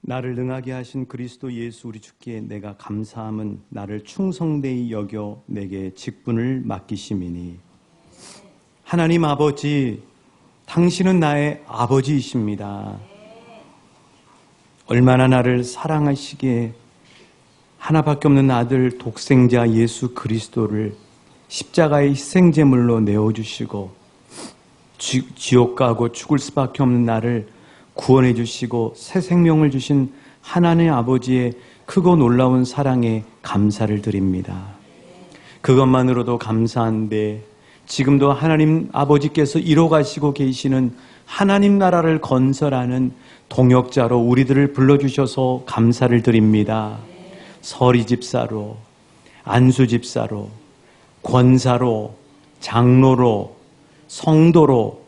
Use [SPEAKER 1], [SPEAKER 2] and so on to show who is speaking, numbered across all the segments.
[SPEAKER 1] 나를 능하게 하신 그리스도 예수 우리 주께 내가 감사함은 나를 충성되이 여겨 내게 직분을 맡기심이니. 하나님 아버지, 당신은 나의 아버지이십니다. 얼마나 나를 사랑하시기에 하나밖에 없는 아들 독생자 예수 그리스도를 십자가의 희생제물로 내어주시고 지옥 가고 죽을 수밖에 없는 나를 구원해 주시고 새 생명을 주신 하나님 아버지의 크고 놀라운 사랑에 감사를 드립니다. 그것만으로도 감사한데 지금도 하나님 아버지께서 이뤄가시고 계시는 하나님 나라를 건설하는 동역자로 우리들을 불러주셔서 감사를 드립니다. 서리 집사로, 안수 집사로, 권사로, 장로로, 성도로,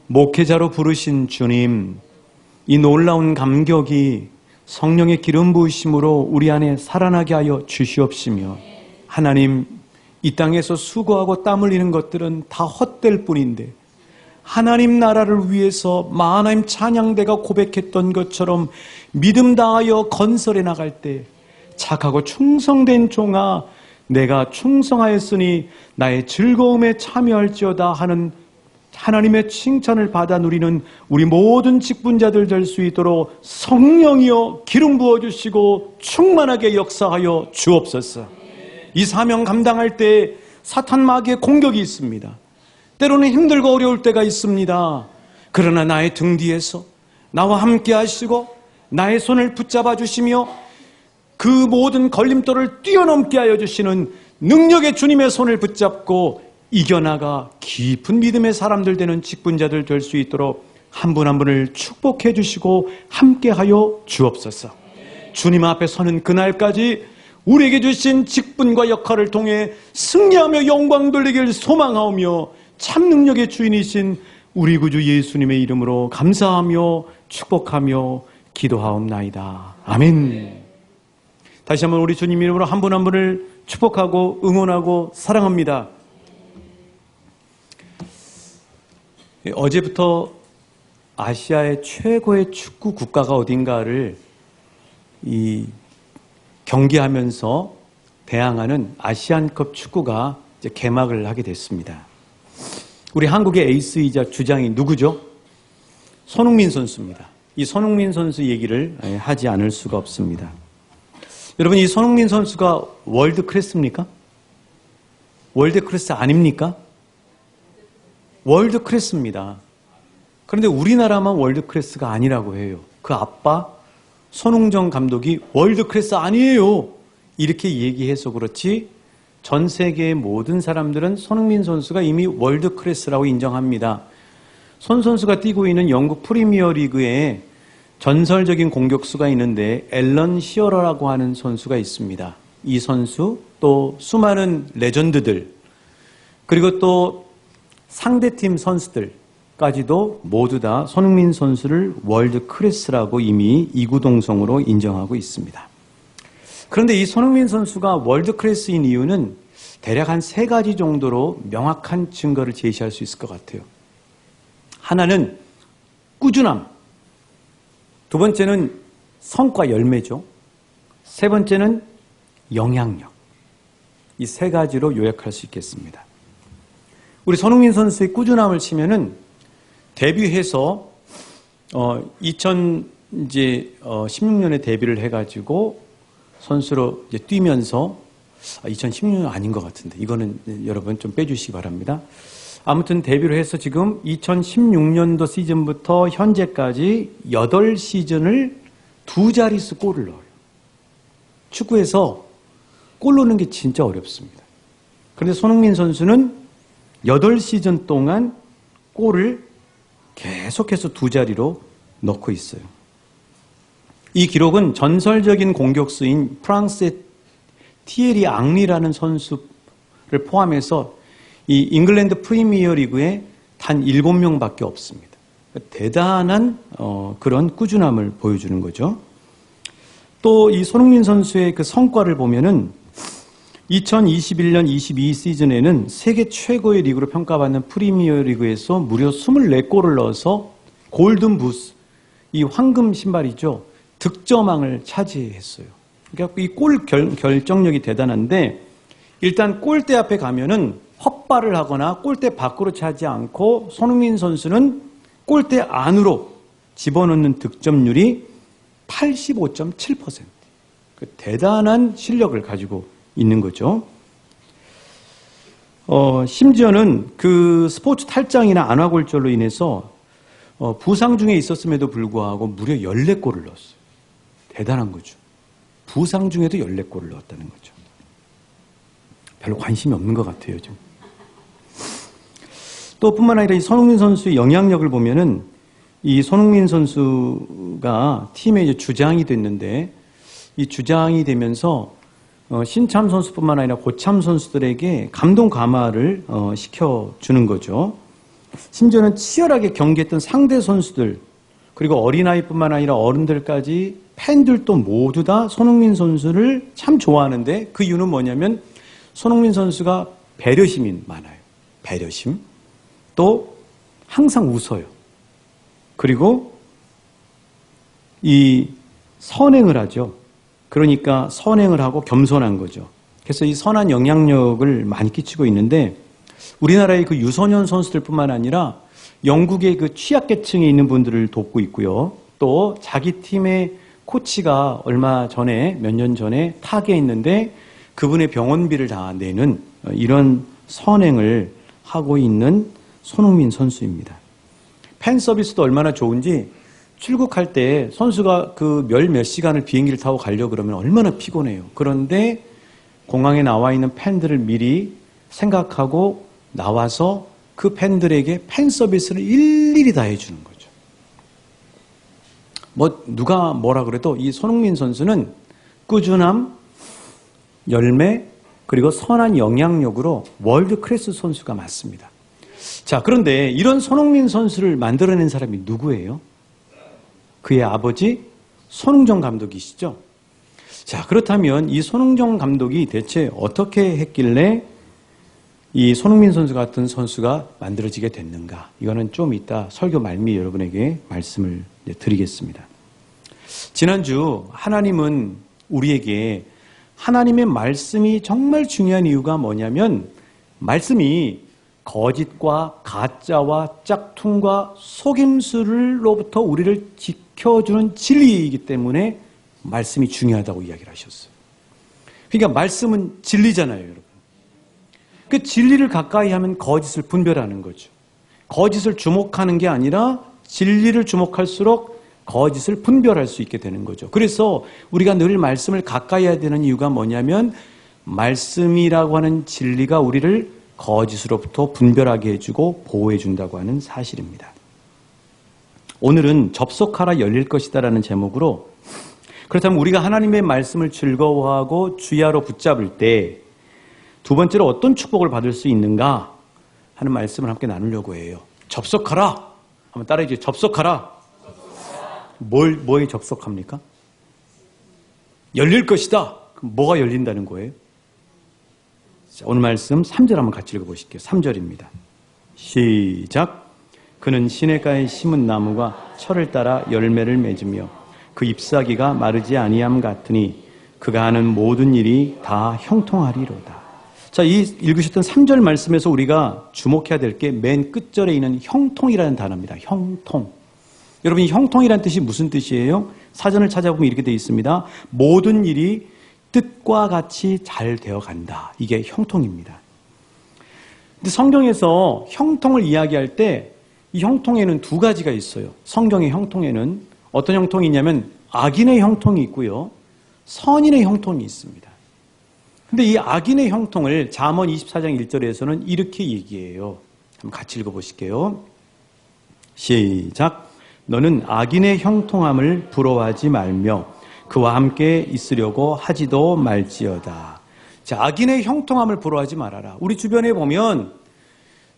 [SPEAKER 1] 목회자로 부르신 주님, 이 놀라운 감격이 성령의 기름 부으심으로 우리 안에 살아나게 하여 주시옵시며, 하나님, 이 땅에서 수고하고 땀 흘리는 것들은 다 헛될 뿐인데 하나님 나라를 위해서 하나님 찬양대가 고백했던 것처럼 믿음 다하여 건설해 나갈 때 착하고 충성된 종아, 내가 충성하였으니 나의 즐거움에 참여할지어다 하는 하나님의 칭찬을 받아 누리는 우리 모든 직분자들 될 수 있도록 성령이여 기름 부어주시고 충만하게 역사하여 주옵소서. 이 사명 감당할 때 사탄 마귀의 공격이 있습니다. 때로는 힘들고 어려울 때가 있습니다. 그러나 나의 등 뒤에서 나와 함께 하시고 나의 손을 붙잡아 주시며 그 모든 걸림돌을 뛰어넘게 하여 주시는 능력의 주님의 손을 붙잡고 이겨나가 깊은 믿음의 사람들 되는 직분자들 될 수 있도록 한 분 한 분을 축복해 주시고 함께하여 주옵소서. 주님 앞에 서는 그날까지 우리에게 주신 직분과 역할을 통해 승리하며 영광 돌리길 소망하오며 참 능력의 주인이신 우리 구주 예수님의 이름으로 감사하며 축복하며 기도하옵나이다. 아멘. 다시 한번 우리 주님 이름으로 한 분 한 분을 축복하고 응원하고 사랑합니다. 어제부터 아시아의 최고의 축구 국가가 어딘가를 경기하면서 대항하는 아시안컵 축구가 이제 개막을 하게 됐습니다. 우리 한국의 에이스이자 주장이 누구죠? 손흥민 선수입니다. 이 손흥민 선수 얘기를 하지 않을 수가 없습니다. 여러분, 이 손흥민 선수가 월드 클래스입니까? 월드 클래스 아닙니까? 월드 클래스입니다. 그런데 우리나라만 월드 클래스가 아니라고 해요. 그 아빠 손흥정 감독이 월드 클래스 아니에요 이렇게 얘기해서 그렇지 전 세계의 모든 사람들은 손흥민 선수가 이미 월드 클래스라고 인정합니다. 손 선수가 뛰고 있는 영국 프리미어 리그에 전설적인 공격수가 있는데 앨런 시어러라고 하는 선수가 있습니다. 이 선수 또 수많은 레전드들 그리고 또 상대팀 선수들까지도 모두 다 손흥민 선수를 월드 클래스라고 이미 이구동성으로 인정하고 있습니다. 그런데 이 손흥민 선수가 월드 클래스인 이유는 대략 한 3가지 정도로 명확한 증거를 제시할 수 있을 것 같아요. 하나는 꾸준함, 두 번째는 성과 열매죠. 세 번째는 영향력. 이 3가지로 요약할 수 있겠습니다. 우리 손흥민 선수의 꾸준함을 치면은 데뷔해서 2016년에 데뷔를 해가지고 선수로 이제 뛰면서 2016년 아닌 것 같은데 이거는 여러분 좀 빼주시기 바랍니다. 아무튼 데뷔를 해서 지금 2016년도 시즌부터 현재까지 8시즌을 2자릿수 골을 넣어요. 축구에서 골 넣는 게 진짜 어렵습니다. 그런데 손흥민 선수는 8시즌 동안 골을 계속해서 2자리로 넣고 있어요. 이 기록은 전설적인 공격수인 프랑스의 티에리 앙리라는 선수를 포함해서 이 잉글랜드 프리미어 리그에 단 7명밖에 없습니다. 대단한 그런 꾸준함을 보여주는 거죠. 또 이 손흥민 선수의 그 성과를 보면은 2021년 22 시즌에는 세계 최고의 리그로 평가받는 프리미어 리그에서 무려 24골을 넣어서 골든 부스, 이 황금 신발이죠. 득점왕을 차지했어요. 그러니까 이 골 결정력이 대단한데 일단 골대 앞에 가면은 헛발을 하거나 골대 밖으로 차지 않고 손흥민 선수는 골대 안으로 집어넣는 득점률이 85.7%. 대단한 실력을 가지고 있는 거죠. 심지어는 그 스포츠 탈장이나 안화골절로 인해서 부상 중에 있었음에도 불구하고 무려 14골을 넣었어요. 대단한 거죠. 부상 중에도 14골을 넣었다는 거죠. 별로 관심이 없는 것 같아요, 좀. 또 뿐만 아니라 이 손흥민 선수의 영향력을 보면은 이 손흥민 선수가 팀의 이제 주장이 됐는데 이 주장이 되면서 신참 선수뿐만 아니라 고참 선수들에게 감동 감화를 시켜주는 거죠. 심지어는 치열하게 경기했던 상대 선수들 그리고 어린아이뿐만 아니라 어른들까지 팬들도 모두 다 손흥민 선수를 참 좋아하는데 그 이유는 뭐냐면 손흥민 선수가 배려심이 많아요. 배려심. 또 항상 웃어요. 그리고 이 선행을 하죠. 그러니까 선행을 하고 겸손한 거죠. 그래서 이 선한 영향력을 많이 끼치고 있는데 우리나라의 그 유소년 선수들뿐만 아니라 영국의 그 취약계층에 있는 분들을 돕고 있고요. 또 자기 팀의 코치가 얼마 전에 몇 년 전에 타계했는데 그분의 병원비를 다 내는 이런 선행을 하고 있는 손흥민 선수입니다. 팬 서비스도 얼마나 좋은지 출국할 때 선수가 그 몇 시간을 비행기를 타고 가려고 그러면 얼마나 피곤해요. 그런데 공항에 나와 있는 팬들을 미리 생각하고 나와서 그 팬들에게 팬 서비스를 일일이 다 해주는 거죠. 누가 뭐라 그래도 이 손흥민 선수는 꾸준함, 열매, 그리고 선한 영향력으로 월드 클래스 선수가 맞습니다. 자, 그런데 이런 손흥민 선수를 만들어낸 사람이 누구예요? 그의 아버지 손흥정 감독이시죠. 자, 그렇다면 이 손흥정 감독이 대체 어떻게 했길래 이 손흥민 선수 같은 선수가 만들어지게 됐는가? 이거는 좀 이따 설교 말미 여러분에게 말씀을 드리겠습니다. 지난주 하나님은 우리에게 하나님의 말씀이 정말 중요한 이유가 뭐냐면 말씀이 거짓과 가짜와 짝퉁과 속임수로부터 우리를 지켜주는 진리이기 때문에 말씀이 중요하다고 이야기를 하셨어요. 그러니까 말씀은 진리잖아요, 여러분. 그 진리를 가까이 하면 거짓을 분별하는 거죠. 거짓을 주목하는 게 아니라 진리를 주목할수록 거짓을 분별할 수 있게 되는 거죠. 그래서 우리가 늘 말씀을 가까이 해야 되는 이유가 뭐냐면 말씀이라고 하는 진리가 우리를 거짓으로부터 분별하게 해주고 보호해 준다고 하는 사실입니다. 오늘은 접속하라 열릴 것이다라는 제목으로 그렇다면 우리가 하나님의 말씀을 즐거워하고 주야로 붙잡을 때 두 번째로 어떤 축복을 받을 수 있는가 하는 말씀을 함께 나누려고 해요. 접속하라. 한번 따라해 주세요. 접속하라. 뭐에 접속합니까? 열릴 것이다. 그럼 뭐가 열린다는 거예요? 자, 오늘 말씀 3절 한번 같이 읽어보실게요. 3절입니다. 시작. 그는 시냇가에 심은 나무가 철을 따라 열매를 맺으며 그 잎사귀가 마르지 아니함 같으니 그가 하는 모든 일이 다 형통하리로다. 자, 이 읽으셨던 3절 말씀에서 우리가 주목해야 될 게 맨 끝절에 있는 형통이라는 단어입니다. 형통. 여러분, 이 형통이라는 뜻이 무슨 뜻이에요? 사전을 찾아보면 이렇게 되어 있습니다. 모든 일이 뜻과 같이 잘 되어 간다. 이게 형통입니다. 근데 성경에서 형통을 이야기할 때 이 형통에는 두 가지가 있어요. 성경의 형통에는 어떤 형통이 있냐면 악인의 형통이 있고요. 선인의 형통이 있습니다. 근데 이 악인의 형통을 잠언 24장 1절에서는 이렇게 얘기해요. 한번 같이 읽어보실게요. 시작. 너는 악인의 형통함을 부러워하지 말며 그와 함께 있으려고 하지도 말지어다. 자, 악인의 형통함을 부러워하지 말아라. 우리 주변에 보면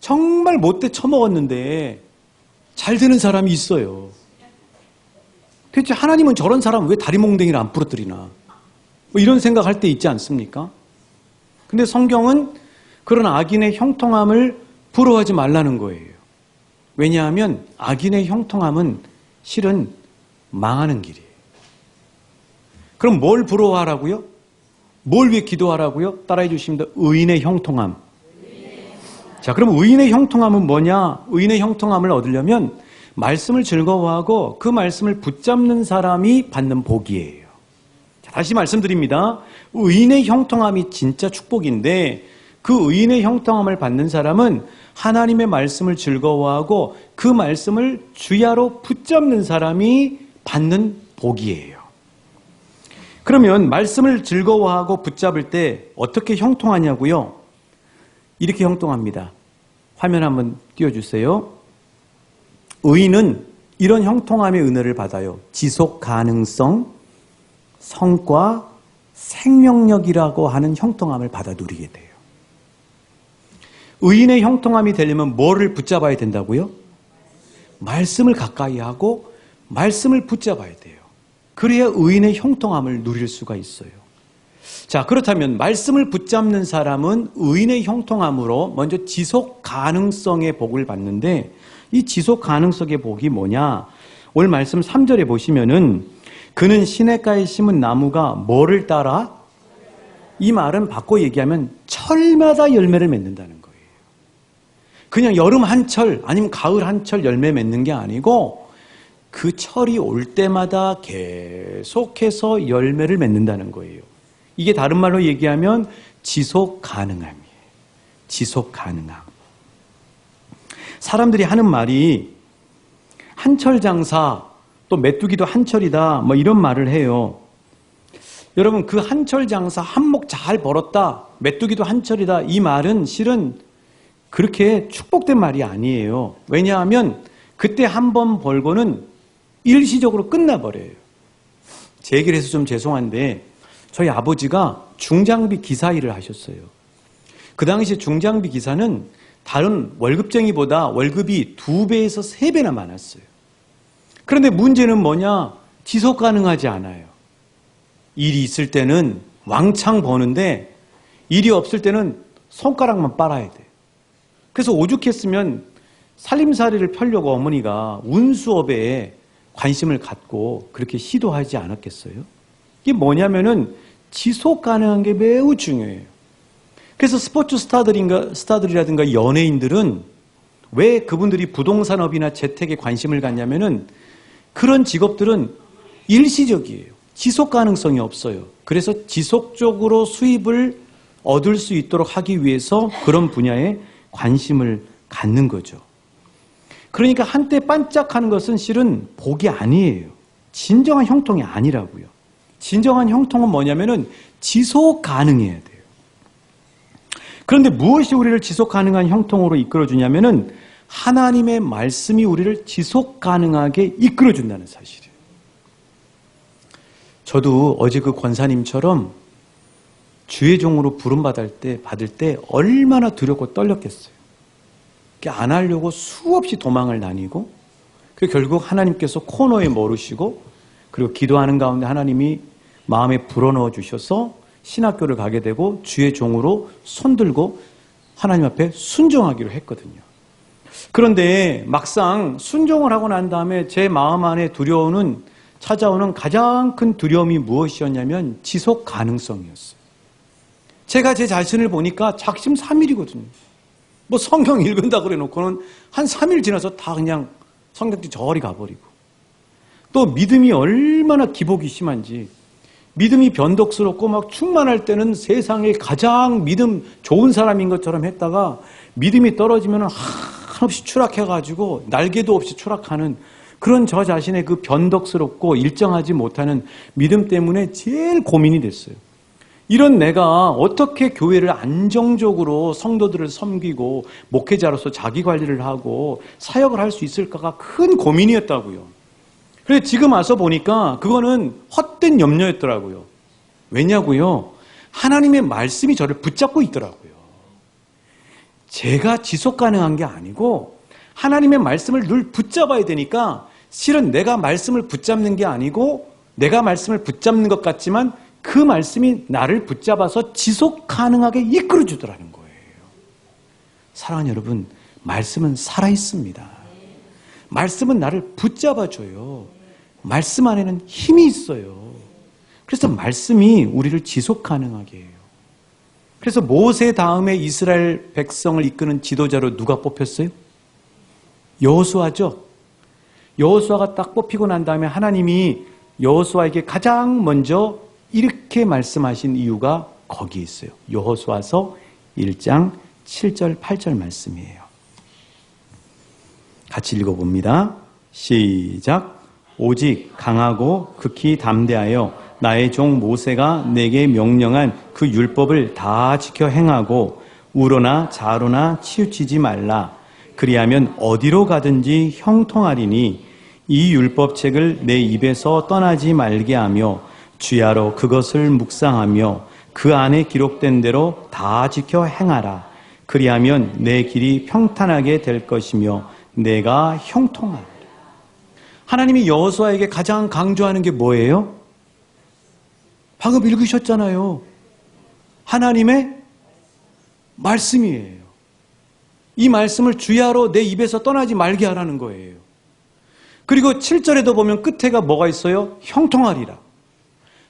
[SPEAKER 1] 정말 못돼 처먹었는데 잘 되는 사람이 있어요. 대체 하나님은 저런 사람 왜 다리몽댕이를 안 부러뜨리나? 뭐 이런 생각할 때 있지 않습니까? 근데 성경은 그런 악인의 형통함을 부러워하지 말라는 거예요. 왜냐하면 악인의 형통함은 실은 망하는 길이에요. 그럼 뭘 부러워하라고요? 뭘 위해 기도하라고요? 따라해 주십니다. 의인의 형통함. 자, 그럼 의인의 형통함은 뭐냐? 의인의 형통함을 얻으려면 말씀을 즐거워하고 그 말씀을 붙잡는 사람이 받는 복이에요. 자, 다시 말씀드립니다. 의인의 형통함이 진짜 축복인데 그 의인의 형통함을 받는 사람은 하나님의 말씀을 즐거워하고 그 말씀을 주야로 붙잡는 사람이 받는 복이에요. 그러면 말씀을 즐거워하고 붙잡을 때 어떻게 형통하냐고요? 이렇게 형통합니다. 화면 한번 띄워주세요. 의인은 이런 형통함의 은혜를 받아요. 지속 가능성, 성과, 생명력이라고 하는 형통함을 받아 누리게 돼요. 의인의 형통함이 되려면 뭐를 붙잡아야 된다고요? 말씀을 가까이 하고 말씀을 붙잡아야 돼요. 그래야 의인의 형통함을 누릴 수가 있어요. 자, 그렇다면 말씀을 붙잡는 사람은 의인의 형통함으로 먼저 지속 가능성의 복을 받는데 이 지속 가능성의 복이 뭐냐? 오늘 말씀 3절에 보시면은 그는 시냇가에 심은 나무가 뭐를 따라? 이 말은 바꿔 얘기하면 철마다 열매를 맺는다는 거예요. 그냥 여름 한철 아니면 가을 한철 열매 맺는 게 아니고 그 철이 올 때마다 계속해서 열매를 맺는다는 거예요. 이게 다른 말로 얘기하면 지속 가능함이에요. 지속 가능함. 사람들이 하는 말이 한철 장사 또 메뚜기도 한철이다 뭐 이런 말을 해요. 여러분 그 한철 장사 한몫 잘 벌었다 메뚜기도 한철이다 이 말은 실은 그렇게 축복된 말이 아니에요. 왜냐하면 그때 한 번 벌고는 일시적으로 끝나버려요. 제 얘기를 해서 좀 죄송한데 저희 아버지가 중장비 기사 일을 하셨어요. 그 당시 중장비 기사는 다른 월급쟁이보다 월급이 2배에서 3배나 많았어요. 그런데 문제는 뭐냐? 지속 가능하지 않아요. 일이 있을 때는 왕창 버는데 일이 없을 때는 손가락만 빨아야 돼요. 그래서 오죽했으면 살림살이를 펴려고 어머니가 운수업에 관심을 갖고 그렇게 시도하지 않았겠어요? 이게 뭐냐면은 지속 가능한 게 매우 중요해요. 그래서 스포츠 스타들이라든가 연예인들은 왜 그분들이 부동산업이나 재테크에 관심을 갖냐면은 그런 직업들은 일시적이에요. 지속 가능성이 없어요. 그래서 지속적으로 수입을 얻을 수 있도록 하기 위해서 그런 분야에 관심을 갖는 거죠. 그러니까 한때 반짝하는 것은 실은 복이 아니에요. 진정한 형통이 아니라고요. 진정한 형통은 뭐냐면은 지속 가능해야 돼요. 그런데 무엇이 우리를 지속 가능한 형통으로 이끌어주냐면은 하나님의 말씀이 우리를 지속 가능하게 이끌어준다는 사실이에요. 저도 어제 그 권사님처럼 주의 종으로 부름받을 때 얼마나 두렵고 떨렸겠어요. 안 하려고 수없이 도망을 다니고 결국 하나님께서 코너에 머루시고 그리고 기도하는 가운데 하나님이 마음에 불어넣어 주셔서 신학교를 가게 되고 주의 종으로 손들고 하나님 앞에 순종하기로 했거든요. 그런데 막상 순종을 하고 난 다음에 제 마음 안에 찾아오는 가장 큰 두려움이 무엇이었냐면 지속 가능성이었어요. 제가 제 자신을 보니까 작심삼일이거든요. 뭐 성경 읽는다 그래 놓고는 한 3일 지나서 다 그냥 성경지 저리 가버리고 또 믿음이 얼마나 기복이 심한지 믿음이 변덕스럽고 막 충만할 때는 세상에 가장 믿음 좋은 사람인 것처럼 했다가 믿음이 떨어지면 한없이 추락해가지고 날개도 없이 추락하는 그런 저 자신의 그 변덕스럽고 일정하지 못하는 믿음 때문에 제일 고민이 됐어요. 이런 내가 어떻게 교회를 안정적으로 성도들을 섬기고 목회자로서 자기 관리를 하고 사역을 할 수 있을까가 큰 고민이었다고요. 그래서 지금 와서 보니까 그거는 헛된 염려였더라고요. 왜냐고요? 하나님의 말씀이 저를 붙잡고 있더라고요. 제가 지속 가능한 게 아니고 하나님의 말씀을 늘 붙잡아야 되니까 실은 내가 말씀을 붙잡는 게 아니고 내가 말씀을 붙잡는 것 같지만 그 말씀이 나를 붙잡아서 지속 가능하게 이끌어 주더라는 거예요. 사랑하는 여러분, 말씀은 살아있습니다. 말씀은 나를 붙잡아줘요. 말씀 안에는 힘이 있어요. 그래서 말씀이 우리를 지속 가능하게 해요. 그래서 모세 다음에 이스라엘 백성을 이끄는 지도자로 누가 뽑혔어요? 여호수아죠. 여호수아가 딱 뽑히고 난 다음에 하나님이 여호수아에게 가장 먼저 이렇게 말씀하신 이유가 거기에 있어요. 여호수아서 1장 7절 8절 말씀이에요. 같이 읽어봅니다. 시작. 오직 강하고 극히 담대하여 나의 종 모세가 내게 명령한 그 율법을 다 지켜 행하고 우로나 좌로나 치우치지 말라. 그리하면 어디로 가든지 형통하리니 이 율법책을 내 입에서 떠나지 말게 하며 주야로 그것을 묵상하며 그 안에 기록된 대로 다 지켜 행하라. 그리하면 내 길이 평탄하게 될 것이며 내가 형통하리라. 하나님이 여호수아에게 가장 강조하는 게 뭐예요? 방금 읽으셨잖아요. 하나님의 말씀이에요. 이 말씀을 주야로 내 입에서 떠나지 말게 하라는 거예요. 그리고 7절에도 보면 끝에가 뭐가 있어요? 형통하리라.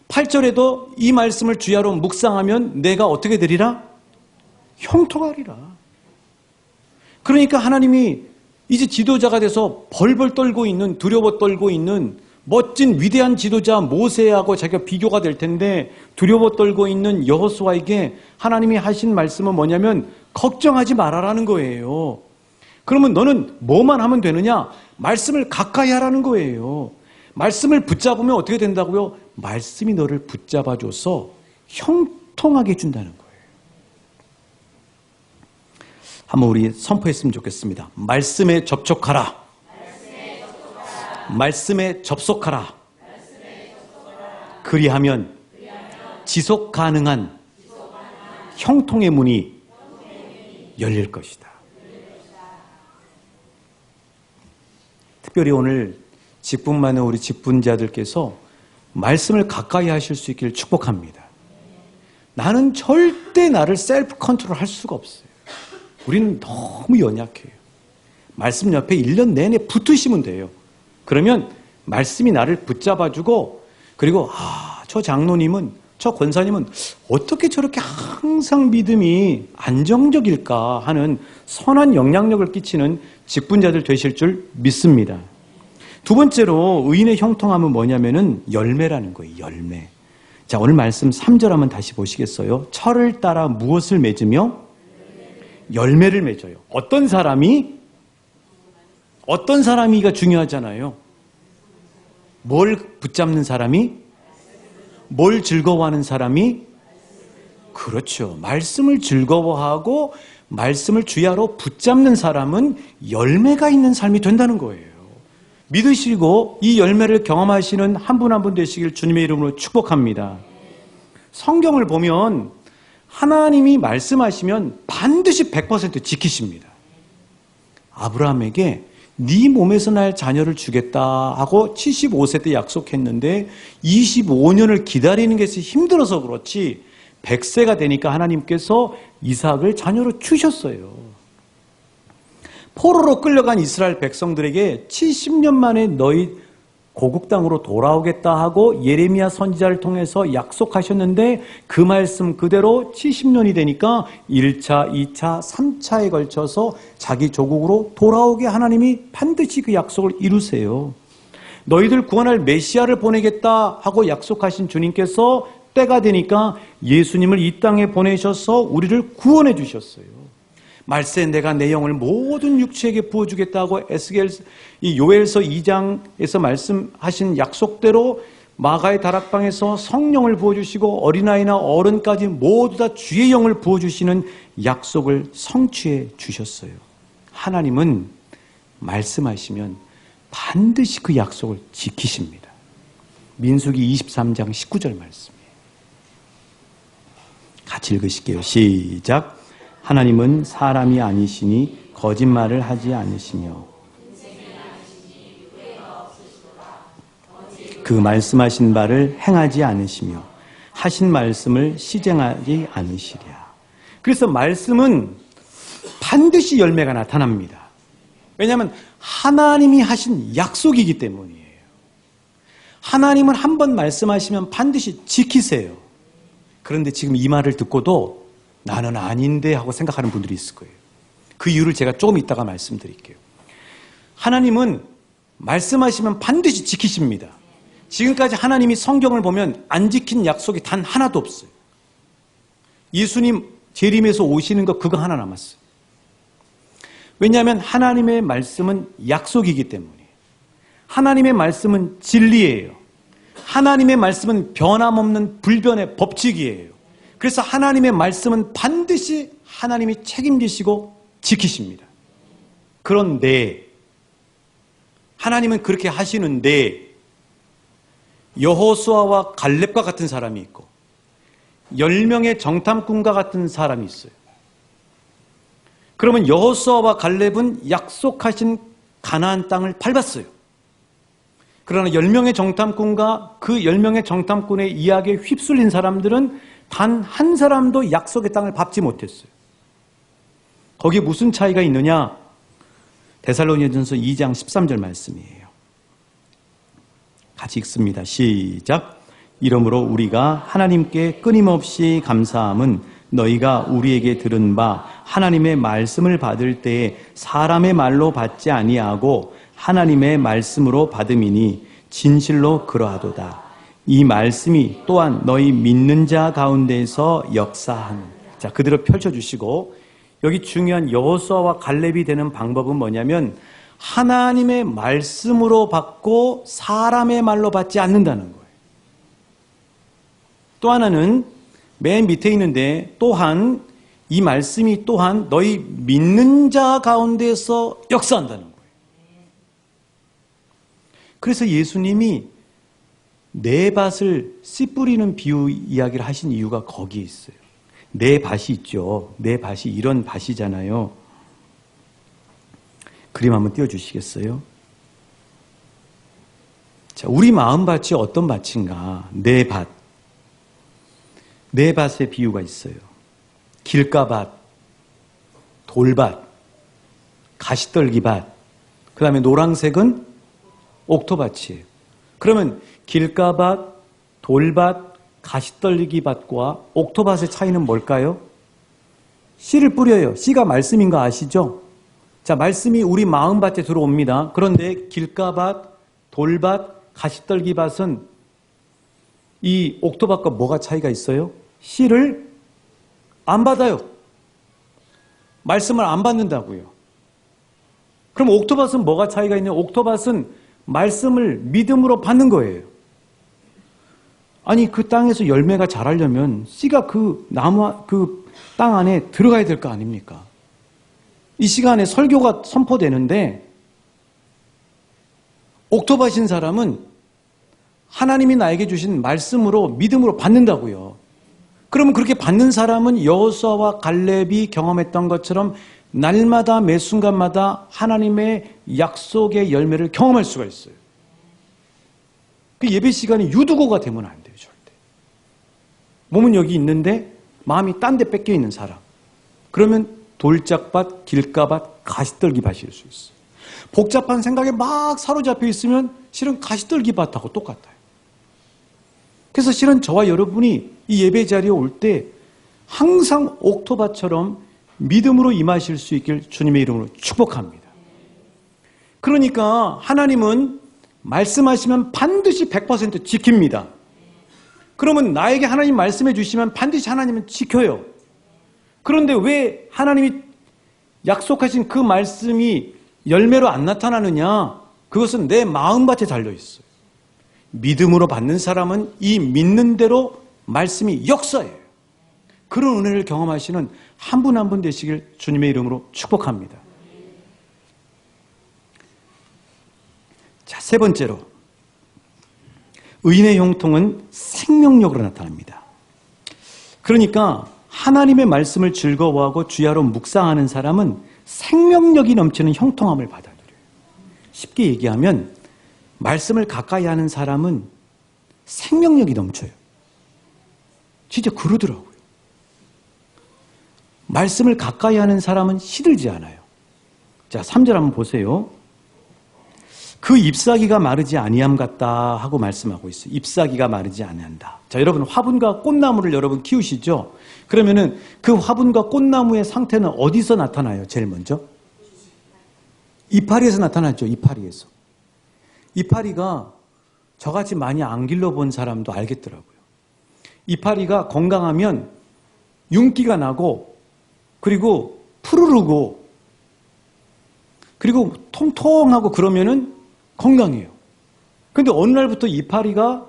[SPEAKER 1] 8절에도 이 말씀을 주야로 묵상하면 내가 어떻게 되리라? 형통하리라. 그러니까 하나님이 이제 지도자가 돼서 벌벌 떨고 있는, 두려워 떨고 있는 멋진 위대한 지도자 모세하고 자기가 비교가 될 텐데 두려워 떨고 있는 여호수아에게 하나님이 하신 말씀은 뭐냐면 걱정하지 말아라는 거예요. 그러면 너는 뭐만 하면 되느냐? 말씀을 가까이 하라는 거예요. 말씀을 붙잡으면 어떻게 된다고요? 말씀이 너를 붙잡아줘서 형통하게 해준다는 거예요. 한번 우리 선포했으면 좋겠습니다. 말씀에 접촉하라. 말씀에 접속하라. 그리하면 지속 가능한 형통의 문이 열릴 것이다. 특별히 오늘 직분 많은 우리 직분자들께서 말씀을 가까이 하실 수 있기를 축복합니다. 나는 절대 나를 셀프 컨트롤 할 수가 없어요. 우리는 너무 연약해요. 말씀 옆에 1년 내내 붙으시면 돼요. 그러면 말씀이 나를 붙잡아주고, 그리고 저 장로님은, 저 권사님은 어떻게 저렇게 항상 믿음이 안정적일까 하는 선한 영향력을 끼치는 직분자들 되실 줄 믿습니다. 두 번째로 의인의 형통함은 뭐냐면은 열매라는 거예요. 열매. 자, 오늘 말씀 3절 한번 다시 보시겠어요? 철을 따라 무엇을 맺으며? 열매를 맺어요. 어떤 사람이가 중요하잖아요. 뭘 붙잡는 사람이? 뭘 즐거워하는 사람이? 그렇죠. 말씀을 즐거워하고 말씀을 주야로 붙잡는 사람은 열매가 있는 삶이 된다는 거예요. 믿으시고 이 열매를 경험하시는 한 분 한 분 되시길 주님의 이름으로 축복합니다. 성경을 보면 하나님이 말씀하시면 반드시 100% 지키십니다. 아브라함에게 네 몸에서 날 자녀를 주겠다 하고 75세 때 약속했는데 25년을 기다리는 것이 힘들어서 그렇지 100세가 되니까 하나님께서 이삭을 자녀로 주셨어요. 포로로 끌려간 이스라엘 백성들에게 70년 만에 너희 고국 땅으로 돌아오겠다 하고 예레미야 선지자를 통해서 약속하셨는데 그 말씀 그대로 70년이 되니까 1차, 2차, 3차에 걸쳐서 자기 조국으로 돌아오게 하나님이 반드시 그 약속을 이루세요. 너희들 구원할 메시아를 보내겠다 하고 약속하신 주님께서 때가 되니까 예수님을 이 땅에 보내셔서 우리를 구원해 주셨어요. 말세 내가 내 영을 모든 육체에게 부어주겠다고 이 요엘서 2장에서 말씀하신 약속대로 마가의 다락방에서 성령을 부어주시고 어린아이나 어른까지 모두 다 주의 영을 부어주시는 약속을 성취해 주셨어요. 하나님은 말씀하시면 반드시 그 약속을 지키십니다. 민수기 23장 19절 말씀이에요. 같이 읽으실게요. 시작. 하나님은 사람이 아니시니 거짓말을 하지 않으시며 그 말씀하신 바를 행하지 않으시며 하신 말씀을 시행하지 않으시랴. 그래서 말씀은 반드시 열매가 나타납니다. 왜냐하면 하나님이 하신 약속이기 때문이에요. 하나님은 한 번 말씀하시면 반드시 지키세요. 그런데 지금 이 말을 듣고도 나는 아닌데 하고 생각하는 분들이 있을 거예요. 그 이유를 제가 조금 이따가 말씀드릴게요. 하나님은 말씀하시면 반드시 지키십니다. 지금까지 하나님이 성경을 보면 안 지킨 약속이 단 하나도 없어요. 예수님 재림에서 오시는 거 그거 하나 남았어요. 왜냐하면 하나님의 말씀은 약속이기 때문에. 하나님의 말씀은 진리예요. 하나님의 말씀은 변함없는 불변의 법칙이에요. 그래서 하나님의 말씀은 반드시 하나님이 책임지시고 지키십니다. 그런데 하나님은 그렇게 하시는데 여호수아와 갈렙과 같은 사람이 있고 10명의 정탐꾼과 같은 사람이 있어요. 그러면 여호수아와 갈렙은 약속하신 가나안 땅을 밟았어요. 그러나 10명의 정탐꾼과 그 10명의 정탐꾼의 이야기에 휩쓸린 사람들은 단 한 사람도 약속의 땅을 밟지 못했어요. 거기에 무슨 차이가 있느냐? 데살로니가전서 2장 13절 말씀이에요. 같이 읽습니다. 시작. 이러므로 우리가 하나님께 끊임없이 감사함은 너희가 우리에게 들은 바 하나님의 말씀을 받을 때에 사람의 말로 받지 아니하고 하나님의 말씀으로 받음이니 진실로 그러하도다. 이 말씀이 또한 너희 믿는 자 가운데서 역사하는. 자, 그대로 펼쳐주시고 여기 중요한 여호수아와 갈렙이 되는 방법은 뭐냐면 하나님의 말씀으로 받고 사람의 말로 받지 않는다는 거예요. 또 하나는 맨 밑에 있는데 또한 이 말씀이 또한 너희 믿는 자 가운데서 역사한다는 거예요. 그래서 예수님이 네 밭을 씨 뿌리는 비유 이야기를 하신 이유가 거기에 있어요. 네 밭이 있죠. 네 밭이 이런 밭이잖아요. 그림 한번 띄워주시겠어요? 자, 우리 마음밭이 어떤 밭인가? 네 밭. 네 밭의 비유가 있어요. 길가밭, 돌밭, 가시떨기밭, 그 다음에 노란색은 옥토밭이에요. 그러면 길가밭, 돌밭, 가시떨기밭과 옥토밭의 차이는 뭘까요? 씨를 뿌려요. 씨가 말씀인 거 아시죠? 자, 말씀이 우리 마음밭에 들어옵니다. 그런데 길가밭, 돌밭, 가시떨기밭은 이 옥토밭과 뭐가 차이가 있어요? 씨를 안 받아요. 말씀을 안 받는다고요. 그럼 옥토밭은 뭐가 차이가 있냐? 옥토밭은 말씀을 믿음으로 받는 거예요. 아니, 그 땅에서 열매가 자라려면 씨가 그 나무, 그 땅 안에 들어가야 될 거 아닙니까? 이 시간에 설교가 선포되는데 옥토밭인 사람은 하나님이 나에게 주신 말씀으로 믿음으로 받는다고요. 그러면 그렇게 받는 사람은 여호수아와 갈렙이 경험했던 것처럼 날마다 매 순간마다 하나님의 약속의 열매를 경험할 수가 있어요. 그 예배 시간이 유두고가 되면 안 돼요. 절대. 몸은 여기 있는데 마음이 딴 데 뺏겨 있는 사람. 그러면 돌짝밭, 길가밭, 가시떨기밭일 수 있어요. 복잡한 생각에 막 사로잡혀 있으면 실은 가시떨기밭하고 똑같아요. 그래서 실은 저와 여러분이 이 예배 자리에 올 때 항상 옥토밭처럼 믿음으로 임하실 수 있길 주님의 이름으로 축복합니다. 그러니까 하나님은 말씀하시면 반드시 100% 지킵니다. 그러면 나에게 하나님 말씀해 주시면 반드시 하나님은 지켜요. 그런데 왜 하나님이 약속하신 그 말씀이 열매로 안 나타나느냐? 그것은 내 마음밭에 달려있어요. 믿음으로 받는 사람은 이 믿는 대로 말씀이 역사해요. 그런 은혜를 경험하시는 한 분 한 분 되시길 주님의 이름으로 축복합니다. 자, 세 번째로 의인의 형통은 생명력으로 나타납니다. 그러니까 하나님의 말씀을 즐거워하고 주야로 묵상하는 사람은 생명력이 넘치는 형통함을 받아들여요. 쉽게 얘기하면 말씀을 가까이 하는 사람은 생명력이 넘쳐요. 진짜 그러더라고요. 말씀을 가까이 하는 사람은 시들지 않아요. 자, 3절 한번 보세요. 그 잎사귀가 마르지 아니함 같다 하고 말씀하고 있어요. 잎사귀가 마르지 아니한다. 자, 여러분 화분과 꽃나무를 여러분 키우시죠? 그러면은 그 화분과 꽃나무의 상태는 어디서 나타나요? 제일 먼저? 이파리에서 나타나죠. 이파리에서. 이파리가 저같이 많이 안 길러본 사람도 알겠더라고요. 이파리가 건강하면 윤기가 나고 그리고 푸르르고 그리고 통통하고 그러면은 건강해요. 근데 어느 날부터 이파리가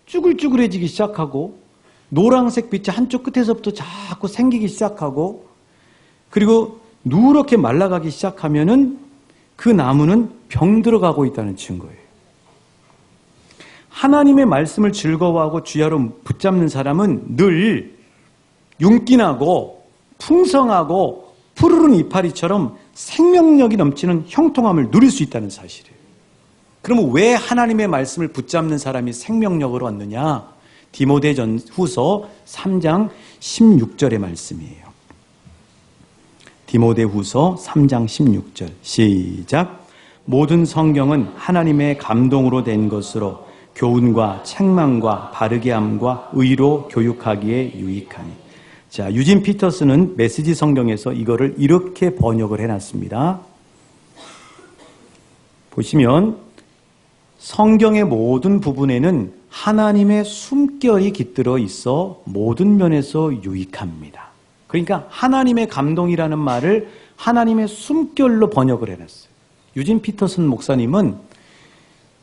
[SPEAKER 1] 쭈글쭈글해지기 시작하고 노란색 빛이 한쪽 끝에서부터 자꾸 생기기 시작하고 그리고 누렇게 말라가기 시작하면은 그 나무는 병들어가고 있다는 증거예요. 하나님의 말씀을 즐거워하고 주야로 붙잡는 사람은 늘 윤기나고 풍성하고 푸르른 이파리처럼 생명력이 넘치는 형통함을 누릴 수 있다는 사실이에요. 그러면 왜 하나님의 말씀을 붙잡는 사람이 생명력을 얻느냐? 디모데후서 3장 16절의 말씀이에요. 디모데후서 3장 16절 시작. 모든 성경은 하나님의 감동으로 된 것으로 교훈과 책망과 바르게 함과 의로 교육하기에 유익하니. 자, 유진 피터스는 메시지 성경에서 이거를 이렇게 번역을 해놨습니다. 보시면 성경의 모든 부분에는 하나님의 숨결이 깃들어 있어 모든 면에서 유익합니다. 그러니까 하나님의 감동이라는 말을 하나님의 숨결로 번역을 해놨어요. 유진 피터슨 목사님은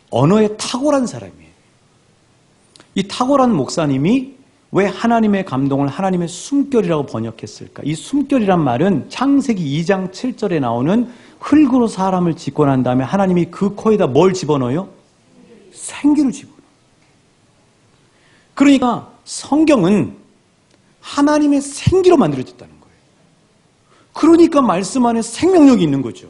[SPEAKER 1] 언어에 탁월한 사람이에요. 이 탁월한 목사님이 왜 하나님의 감동을 하나님의 숨결이라고 번역했을까? 이 숨결이란 말은 창세기 2장 7절에 나오는 흙으로 사람을 짓고 난 다음에 하나님이 그 코에다 뭘 집어넣어요? 생기를 집어넣어요. 그러니까 성경은 하나님의 생기로 만들어졌다는 거예요. 그러니까 말씀 안에 생명력이 있는 거죠.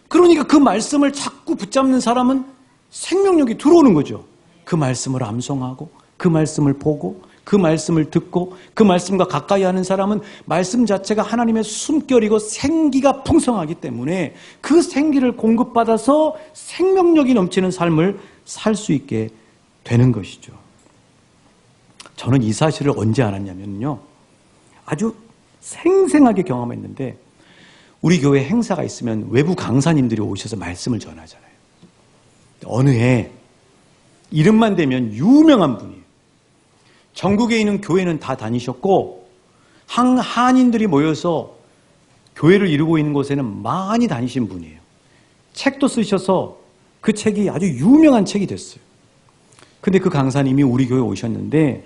[SPEAKER 1] 그러니까 그 말씀을 자꾸 붙잡는 사람은 생명력이 들어오는 거죠. 그 말씀을 암송하고 그 말씀을 보고 그 말씀을 듣고 그 말씀과 가까이 하는 사람은 말씀 자체가 하나님의 숨결이고 생기가 풍성하기 때문에 그 생기를 공급받아서 생명력이 넘치는 삶을 살 수 있게 되는 것이죠. 저는 이 사실을 언제 알았냐면요. 아주 생생하게 경험했는데 우리 교회 행사가 있으면 외부 강사님들이 오셔서 말씀을 전하잖아요. 어느 해 이름만 대면 유명한 분이에요. 전국에 있는 교회는 다 다니셨고 한인들이 모여서 교회를 이루고 있는 곳에는 많이 다니신 분이에요. 책도 쓰셔서 그 책이 아주 유명한 책이 됐어요. 근데 그 강사님이 우리 교회에 오셨는데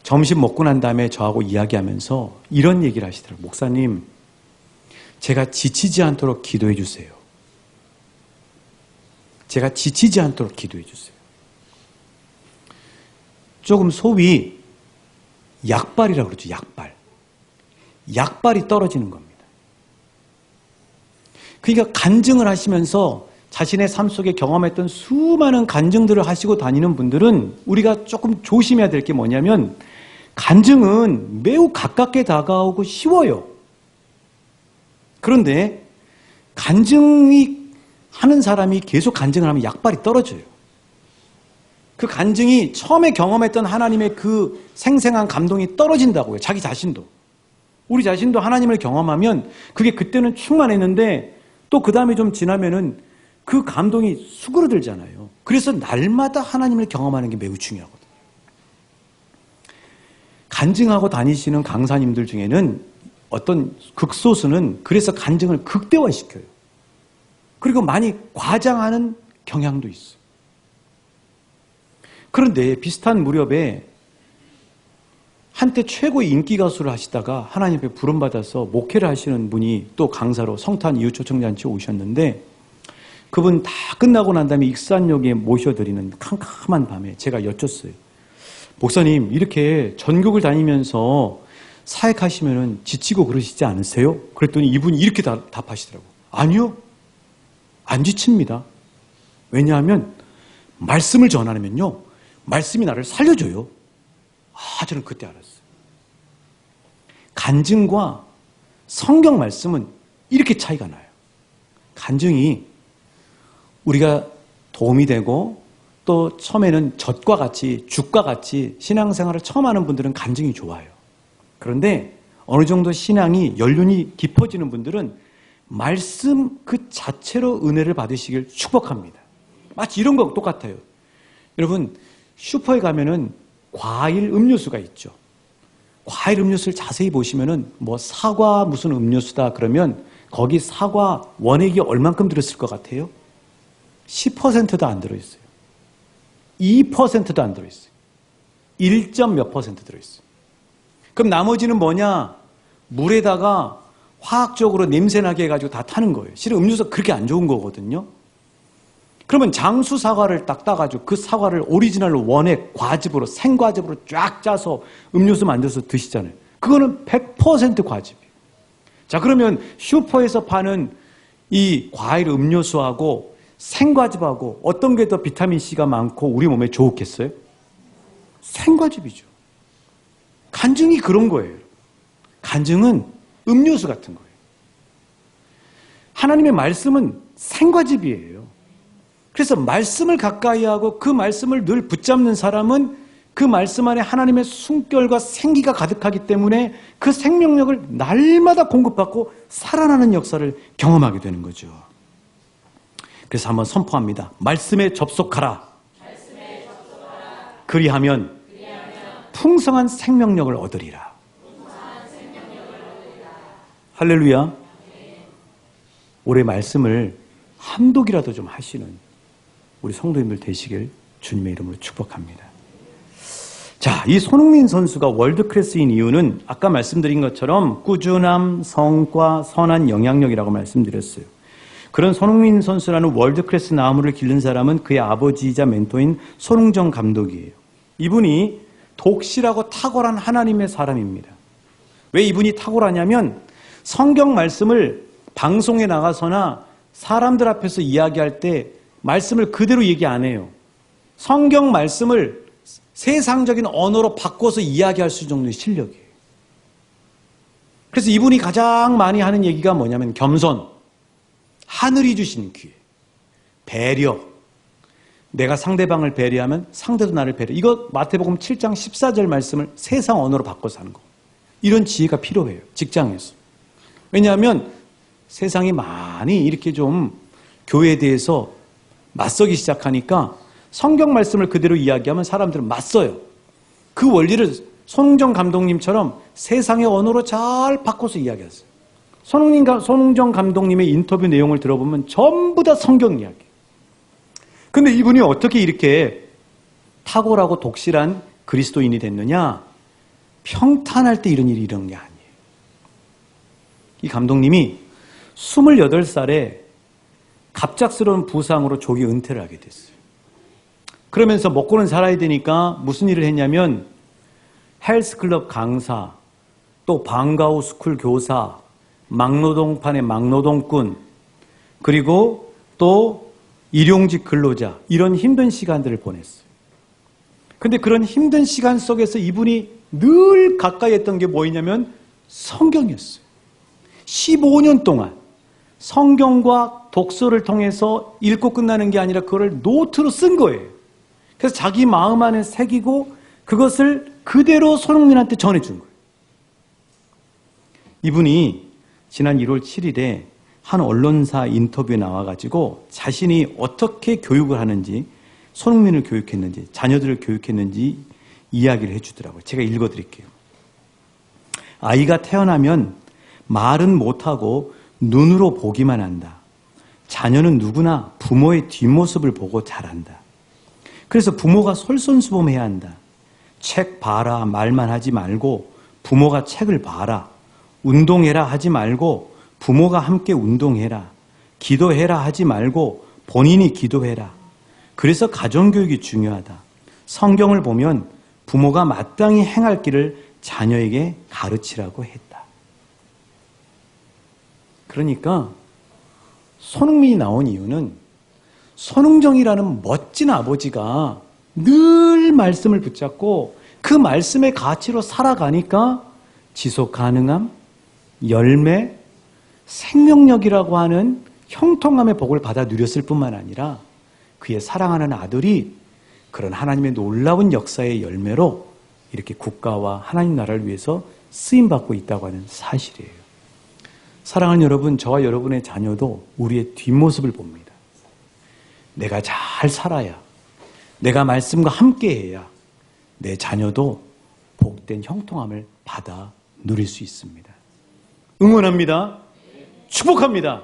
[SPEAKER 1] 점심 먹고 난 다음에 저하고 이야기하면서 이런 얘기를 하시더라고요. 목사님, 제가 지치지 않도록 기도해 주세요. 제가 지치지 않도록 기도해 주세요. 조금 소위 약발이라고 그러죠. 약발. 약발이 떨어지는 겁니다. 그러니까 간증을 하시면서 자신의 삶 속에 경험했던 수많은 간증들을 하시고 다니는 분들은 우리가 조금 조심해야 될 게 뭐냐면 간증은 매우 가깝게 다가오고 쉬워요. 그런데 간증이 하는 사람이 계속 간증을 하면 약발이 떨어져요. 그 간증이 처음에 경험했던 하나님의 그 생생한 감동이 떨어진다고요. 자기 자신도. 우리 자신도 하나님을 경험하면 그게 그때는 충만했는데 또 그 다음에 좀 지나면은 그 감동이 수그러들잖아요. 그래서 날마다 하나님을 경험하는 게 매우 중요하거든요. 간증하고 다니시는 강사님들 중에는 어떤 극소수는 그래서 간증을 극대화시켜요. 그리고 많이 과장하는 경향도 있어요. 그런데 비슷한 무렵에 한때 최고의 인기 가수를 하시다가 하나님 앞에 부름받아서 목회를 하시는 분이 또 강사로 성탄 이후 초청잔치에 오셨는데 그분 다 끝나고 난 다음에 익산역에 모셔드리는 캄캄한 밤에 제가 여쭸어요. 목사님, 이렇게 전국을 다니면서 사역하시면 지치고 그러시지 않으세요? 그랬더니 이분이 이렇게 답하시더라고요. 아니요. 안 지칩니다. 왜냐하면 말씀을 전하면요. 말씀이 나를 살려줘요. 저는 그때 알았어요. 간증과 성경 말씀은 이렇게 차이가 나요. 간증이 우리가 도움이 되고 또 처음에는 젖과 같이 죽과 같이 신앙생활을 처음 하는 분들은 간증이 좋아요. 그런데 어느 정도 신앙이 연륜이 깊어지는 분들은 말씀 그 자체로 은혜를 받으시길 축복합니다. 마치 이런 거 똑같아요. 여러분 슈퍼에 가면은 과일 음료수가 있죠. 과일 음료수를 자세히 보시면은 뭐 사과 무슨 음료수다 그러면 거기 사과 원액이 얼만큼 들었을 것 같아요? 10%도 안 들어있어요. 2%도 안 들어있어요. 1점 몇 퍼센트 들어있어요. 그럼 나머지는 뭐냐? 물에다가 화학적으로 냄새나게 해가지고 다 타는 거예요. 실은 음료수가 그렇게 안 좋은 거거든요. 그러면 장수 사과를 딱 따가지고 그 사과를 오리지널로 원액 과즙으로 생과즙으로 쫙 짜서 음료수 만들어서 드시잖아요. 그거는 100% 과즙이에요. 자, 그러면 슈퍼에서 파는 이 과일 음료수하고 생과즙하고 어떤 게 더 비타민C가 많고 우리 몸에 좋겠어요? 생과즙이죠. 간증이 그런 거예요. 간증은 음료수 같은 거예요. 하나님의 말씀은 생과즙이에요. 그래서 말씀을 가까이 하고 그 말씀을 늘 붙잡는 사람은 그 말씀 안에 하나님의 숨결과 생기가 가득하기 때문에 그 생명력을 날마다 공급받고 살아나는 역사를 경험하게 되는 거죠. 그래서 한번 선포합니다. 말씀에 접속하라. 그리하면 풍성한 생명력을 얻으리라. 할렐루야. 올해 말씀을 함독이라도 좀 하시는 우리 성도님들 되시길 주님의 이름으로 축복합니다. 자, 이 손흥민 선수가 월드클래스인 이유는 아까 말씀드린 것처럼 꾸준함, 성과, 선한 영향력이라고 말씀드렸어요. 그런 손흥민 선수라는 월드클래스 나무를 기른 사람은 그의 아버지이자 멘토인 손흥정 감독이에요. 이분이 독실하고 탁월한 하나님의 사람입니다. 왜 이분이 탁월하냐면 성경 말씀을 방송에 나가서나 사람들 앞에서 이야기할 때 말씀을 그대로 얘기 안 해요. 성경 말씀을 세상적인 언어로 바꿔서 이야기할 수 정도의 실력이에요. 그래서 이분이 가장 많이 하는 얘기가 뭐냐면 겸손, 하늘이 주신 기회, 배려, 내가 상대방을 배려하면 상대도 나를 배려. 이거 마태복음 7장 14절 말씀을 세상 언어로 바꿔서 하는 거. 이런 지혜가 필요해요. 직장에서. 왜냐하면 세상이 많이 이렇게 좀 교회에 대해서 맞서기 시작하니까 성경 말씀을 그대로 이야기하면 사람들은 맞서요. 그 원리를 손흥정 감독님처럼 세상의 언어로 잘 바꿔서 이야기하세요. 손흥정 감독님의 인터뷰 내용을 들어보면 전부 다 성경 이야기. 근데 이분이 어떻게 이렇게 탁월하고 독실한 그리스도인이 됐느냐? 평탄할 때 이런 일이 일어난 게 아니에요. 이 감독님이 28살에 갑작스러운 부상으로 조기 은퇴를 하게 됐어요. 그러면서 먹고는 살아야 되니까 무슨 일을 했냐면 헬스클럽 강사, 또 방과후 스쿨 교사, 막노동판의 막노동꾼, 그리고 또 일용직 근로자, 이런 힘든 시간들을 보냈어요. 근데 그런 힘든 시간 속에서 이분이 늘 가까이 했던 게 뭐였냐면 성경이었어요. 15년 동안 성경과 독서를 통해서 읽고 끝나는 게 아니라 그걸 노트로 쓴 거예요. 그래서 자기 마음 안에 새기고 그것을 그대로 손흥민한테 전해준 거예요. 이분이 지난 1월 7일에 한 언론사 인터뷰에 나와가지고 자신이 어떻게 교육을 하는지, 손흥민을 교육했는지, 자녀들을 교육했는지 이야기를 해주더라고요. 제가 읽어드릴게요. 아이가 태어나면 말은 못하고 눈으로 보기만 한다. 자녀는 누구나 부모의 뒷모습을 보고 자란다. 그래서 부모가 솔선수범해야 한다. 책 봐라 말만 하지 말고 부모가 책을 봐라. 운동해라 하지 말고 부모가 함께 운동해라. 기도해라 하지 말고 본인이 기도해라. 그래서 가정교육이 중요하다. 성경을 보면 부모가 마땅히 행할 길을 자녀에게 가르치라고 했다. 그러니까 손흥민이 나온 이유는 손흥정이라는 멋진 아버지가 늘 말씀을 붙잡고 그 말씀의 가치로 살아가니까 지속 가능함, 열매, 생명력이라고 하는 형통함의 복을 받아 누렸을 뿐만 아니라 그의 사랑하는 아들이 그런 하나님의 놀라운 역사의 열매로 이렇게 국가와 하나님 나라를 위해서 쓰임받고 있다고 하는 사실이에요. 사랑하는 여러분, 저와 여러분의 자녀도 우리의 뒷모습을 봅니다. 내가 잘 살아야, 내가 말씀과 함께해야 내 자녀도 복된 형통함을 받아 누릴 수 있습니다. 응원합니다. 축복합니다.